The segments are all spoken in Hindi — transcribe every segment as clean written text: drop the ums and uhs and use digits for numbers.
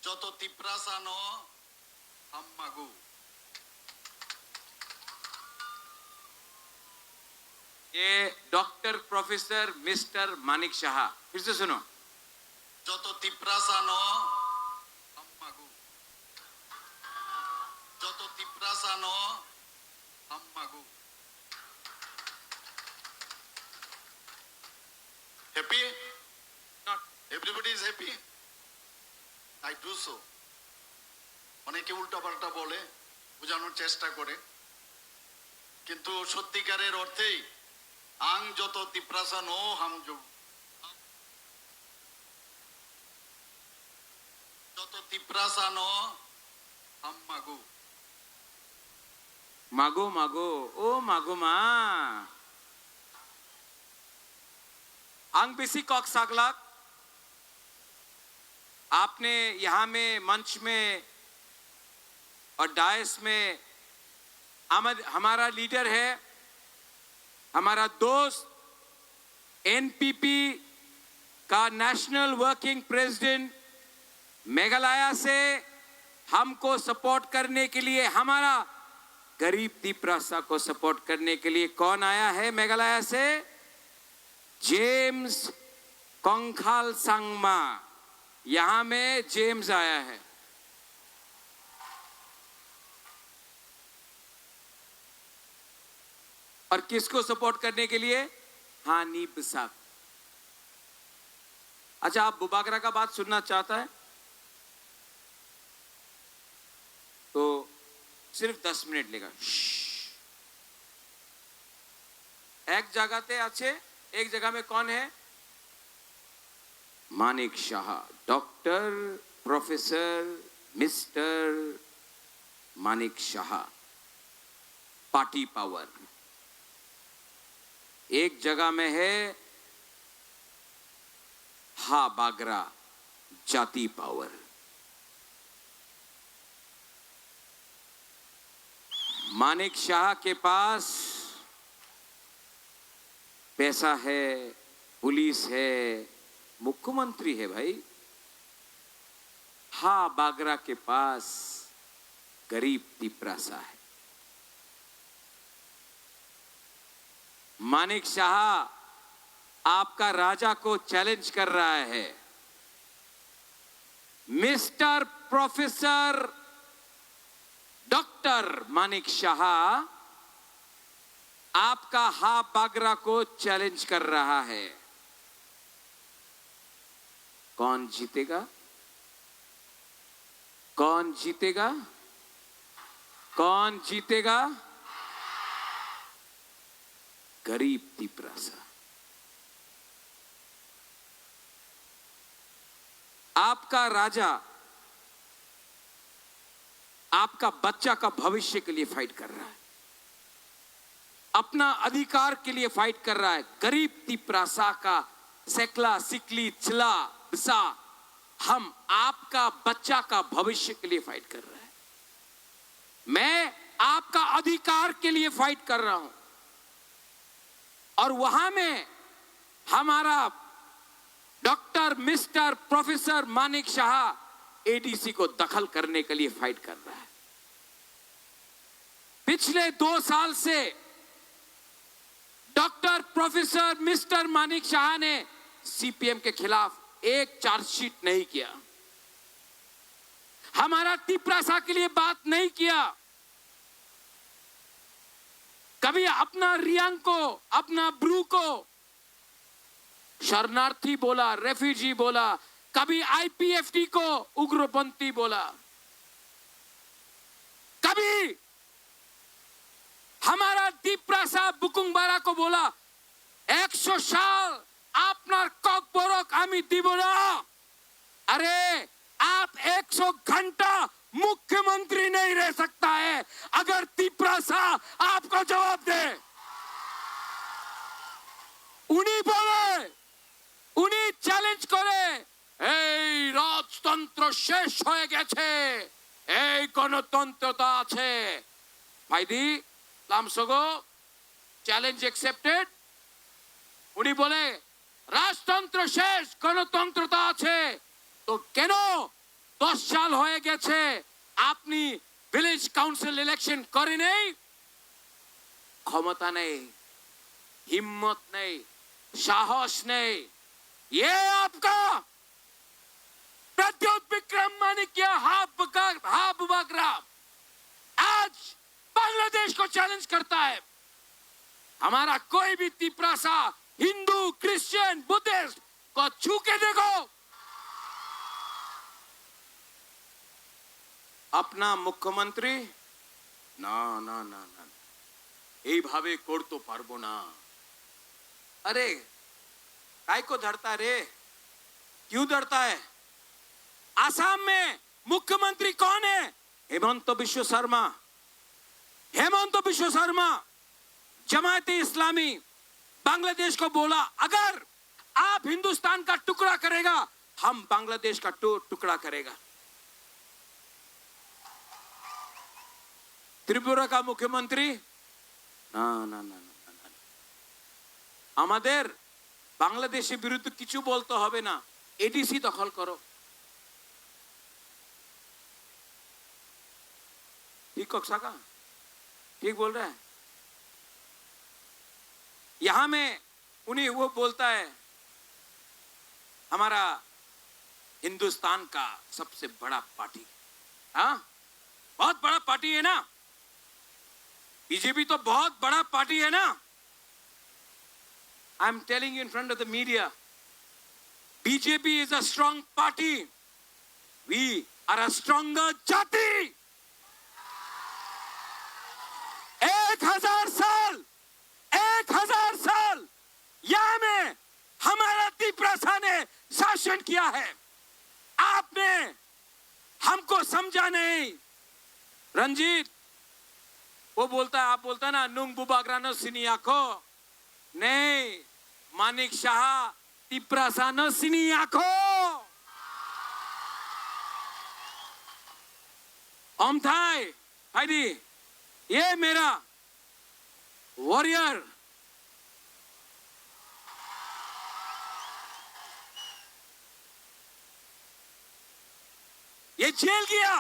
যত তিপ্রাসানো হাম্মাগু। ये doctor professor mister Manik Shah, फिर से सुनो। যত তিপ্রাসানো হাম্মাগু, যত তিপ্রাসানো হাম্মাগু। Happy? Not Everybody is happy? I do so. অনেকে উল্টাপাল্টা বলে, বোঝানোর চেষ্টা করে, কিন্তু সত্যিকারের অর্থেই আং যত তিপ্রাসানো হামজু, যত তিপ্রাসানো হাম্মাগু। मागो मागो ओ मागो मा आंग बिसी कॉक सागलाक। आपने यहां में मंच में और डायस में हमारा लीडर है, हमारा दोस्त, एनपीपी का नेशनल वर्किंग प्रेसिडेंट, मेघालय से हमको सपोर्ट करने के लिए, हमारा गरीब तिप्रासा को सपोर्ट करने के लिए कौन आया है मेघालय से? जेम्स कोंखाल संगमा। यहां में जेम्स आया है। और किसको सपोर्ट करने के लिए? हानी बिसाक। अच्छा, आप बुबागरा का बात सुनना चाहता है तो सिर्फ 10 मिनट लेगा। एक जगह ते अच्छे, एक जगह में कौन है? Manik Shah, doctor professor mister Manik Shah, party power. एक जगह में है हा बागरा, जाति पावर। मानिक शाह के पास पैसा है, पुलिस है, मुख्यमंत्री है भाई। हा बागरा के पास गरीब तिप्रासा है। मानिक शाह आपका राजा को चैलेंज कर रहा है। Mister professor doctor Manik Shah आपका हा बागरा को चैलेंज कर रहा है। कौन जीतेगा? कौन जीतेगा? कौन जीतेगा? गरीब तिप्रासा। आपका राजा आपका बच्चा का भविष्य के लिए फाइट कर रहा है, अपना अधिकार के लिए फाइट कर रहा है। गरीब तिप्रासा का सेकला सिकली चिला बिसा, हम आपका बच्चा का भविष्य के लिए फाइट कर रहे हैं। मैं आपका अधिकार के लिए फाइट कर रहा हूं। और वहां में हमारा doctor mister professor Manik Shah ADC को दखल करने के लिए फाइट कर रहा है। पिछले 2 साल से doctor professor mister Manik Shah ने सीपीएम के खिलाफ एक चार्जशीट नहीं किया, हमारा तिप्रासा के लिए बात नहीं किया। कभी अपना रियांग को, अपना ब्रू को शरणार्थी बोला, रेफ्यूजी बोला, कभी आईपीएफटी को उग्रपंथी बोला, कभी हमारा तिप्रासा बुकुंगबारा को बोला 100 साल आपनार কক বরক আমি দিব না। अरे आप 100 घंटा मुख्यमंत्री नहीं रह सकता है अगर तिप्रासा आपको जवाब दे। उन्हीं बोले, उन्हीं চ্যালেঞ্জ করে এই রাজতন্ত্র শেষ হয়ে গেছে, এই গণতন্ত্রতা আছে। ভাইদি লামসগো চ্যালেঞ্জ অ্যাকসেপ্টেড। উনি বলে রাজতন্ত্র শেষ, গণতন্ত্রতা আছে। তো কেন 10 সাল হয়ে গেছে আপনি ভিলেজ কাউন্সিল ইলেকশন করে নেই, ক্ষমতা নেই, हिम्मत नहीं, साहस नहीं। ये आपका प्रद्योत विक्रम माणिक्य हाबुबागरा आज बांग्लादेश को चैलेंज करता है। हमारा कोई भी तिपरासा हिंदू, क्रिश्चियन, बुद्धिस्ट को छू के देखो। अपना मुख्यमंत्री ना ना ना ना এইভাবে করতে পারবো না। अरे काय को धरता रे, क्यों धरता है? आसाम में मुख्यमंत्री कौन है? हेमंत बिश्व शर्मा। हेमंत बिश्व शर्मा जमाते इस्लामी बांग्लादेश को बोला अगर आप हिंदुस्तान का टुकड़ा करेगा हम बांग्लादेश का टुकड़ा करेगा। त्रिपुरा का मुख्यमंत्री ना ना ना ना আমাদের বাংলাদেশের বিরুদ্ধে কিছু বলতে হবে না, এডিসি দখল করো। ठीक कक्षा का ठीक बोल रहा है। यहां में उन्हें वो बोलता है हमारा हिंदुस्तान का सबसे बड़ा पार्टी, हाँ बहुत बड़ा पार्टी है ना, बीजेपी तो बहुत बड़ा पार्टी है ना। I'm telling you in front of the media, BJP is a strong party. We are a stronger jati. 1000 साल यहाँ में हमारा तिपरासा ने शासन किया है। आपने हमको समझा नहीं। रंजीत वो बोलता है, आप बोलता है ना नुंग बुबाग्रानो सिनियाको, नहीं मानिक शाह तिपरासानो सिनियाको। ओमथाई भाईडी ये मेरा वॉरियर ये जेल गया,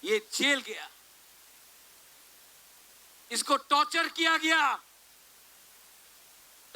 ये जेल गया, इसको टॉर्चर किया गया,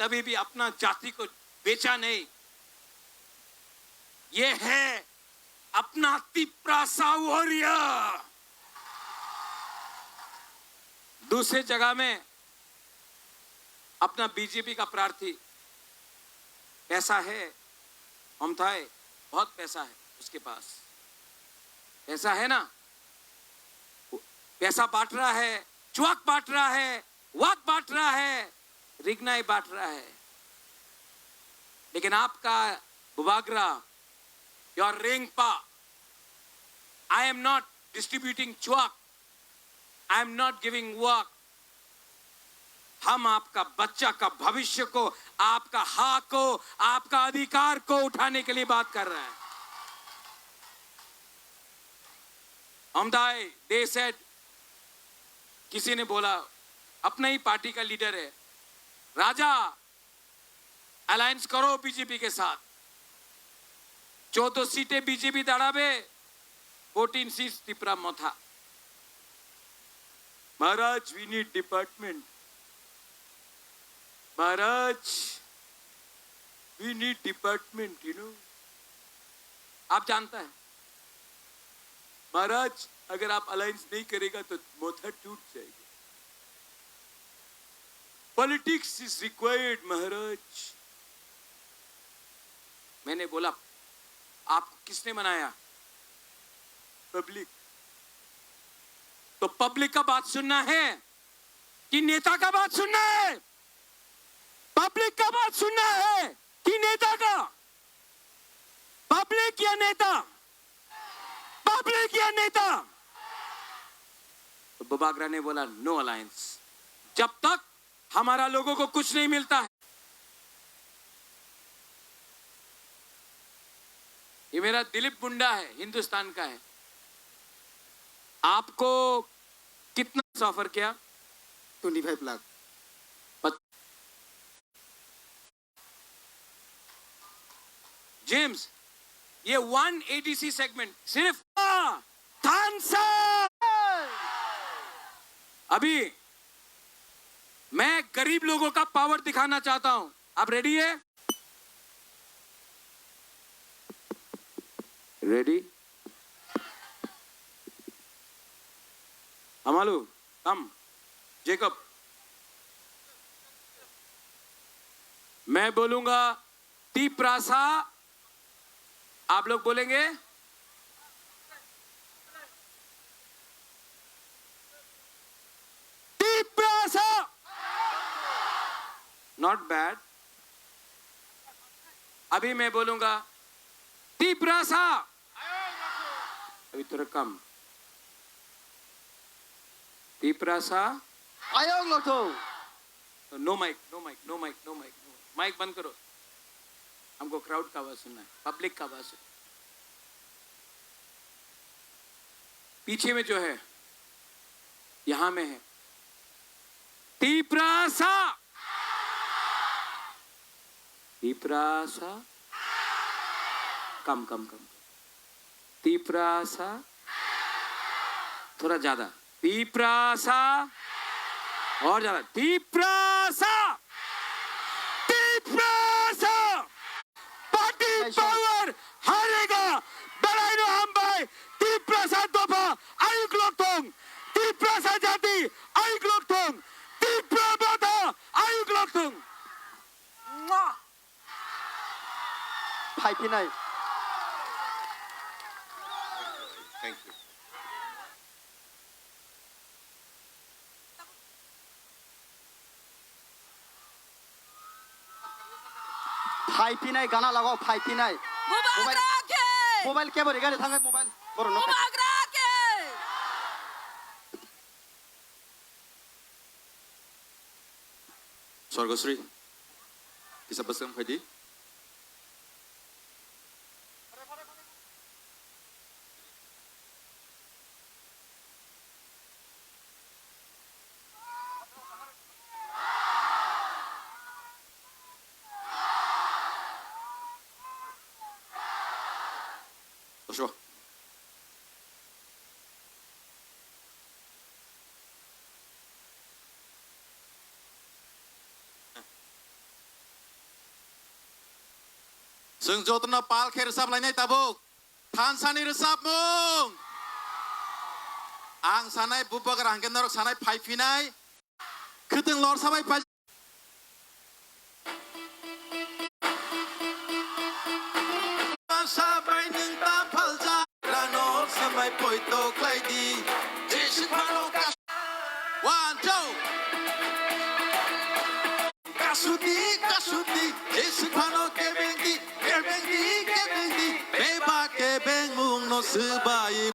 तभी भी अपना जाति को बेचा नहीं। ये है अपना तिपरासा वॉरियर। दूसरे जगह में अपना बीजेपी का प्रार्थी, पैसा है ओमथाई, बहुत पैसा है उसके पास, पैसा है ना, पैसा बांट रहा है, चुआक बांट रहा है, वाक बांट रहा है, रिगनाई बांट रहा है। लेकिन आपका बुबागरा, योर रिंगपा, आई एम नॉट डिस्ट्रीब्यूटिंग चुआक, आई एम नॉट गिविंग वाक। हम आपका बच्चा का भविष्य को, आपका हक को, आपका अधिकार को उठाने के लिए बात कर रहे हैं। अमदाई दे सेड, किसी ने बोला, अपना ही पार्टी का लीडर है, राजा अलायंस करो बीजेपी के साथ, 14 सीटें बीजेपी दाड़ाबे, 14 सीट्स त्रिपुरा मथा। महाराज वी नीड डिपार्टमेंट, महाराज we need department, you know. आप जानता है महाराज अगर आप अलायंस नहीं करेगा तो मोथा टूट जाएगा। पॉलिटिक्स इज रिक्वायर्ड महाराज। मैंने बोला आपको किसने बनाया? पब्लिक। तो पब्लिक का बात सुनना है कि नेता का बात सुनना है? पब्लिक का बात सुनना है कि नेता का? पब्लिक या नेता? पब्लिक या नेता? तो बुबागरा ने बोला नो अलायंस, जब तक हमारा लोगों को कुछ नहीं मिलता है। ये मेरा दिलीप मुंडा है, हिंदुस्तान का है। आपको कितना ऑफर किया? 25 लाख। जेम्स, ये 1 ADC सेगमेंट सिर्फ थानसा। अभी मैं गरीब लोगों का पावर दिखाना चाहता हूं। आप रेडी है? रेडी? अमालू, कम। जेकब, मैं बोलूंगा तीप्रासा, आप लोग बोलेंगे तीप्रासा। Not bad. अभी मैं बोलूंगा तीप्रासा, अभी थोड़ा कम। तीप्रासा। आयोग लोटो। No mic, no mic, no mic, no mic, mic बंद करो। हमको क्राउड का आवाज सुनना है, पब्लिक का आवाज सुनना है। पीछे में जो है, यहां में है तीप्रासा। तीप्रासा, कम कम कम। तीप्रासा, थोड़ा ज्यादा। तीप्रासा, और ज्यादा। तीप्रासा, तीप्रासा। पार्टी पावर हारेगा। बेलाइनो हम भाई तीप्रासा दोपा आयुक लोकतोंग। तीप्रासा जाति आयुक लोकतोंग। तीप्राबादा आयुक लोकतोंग। फाइफिनाय। Thank you. फाइफिनाय गाना लगाओ फाइफिनाय। मोबाइल के बोरी गाड़ी थांगे मोबाइल बरो न। स्वर्गश्री kisah besar Haji. Joshua. Sung jotna pal khe resap lainai tabuk than sani resap mung ang sanai bubagar angken narok sanai phaifinai khuteng lor sabai phai sabai ning ta phalja rano sabai poito klaidi jesu phalo ka 1 2 Kasuti, kasuti, jesu phalo ke bengi, beba ke beng mung no subai.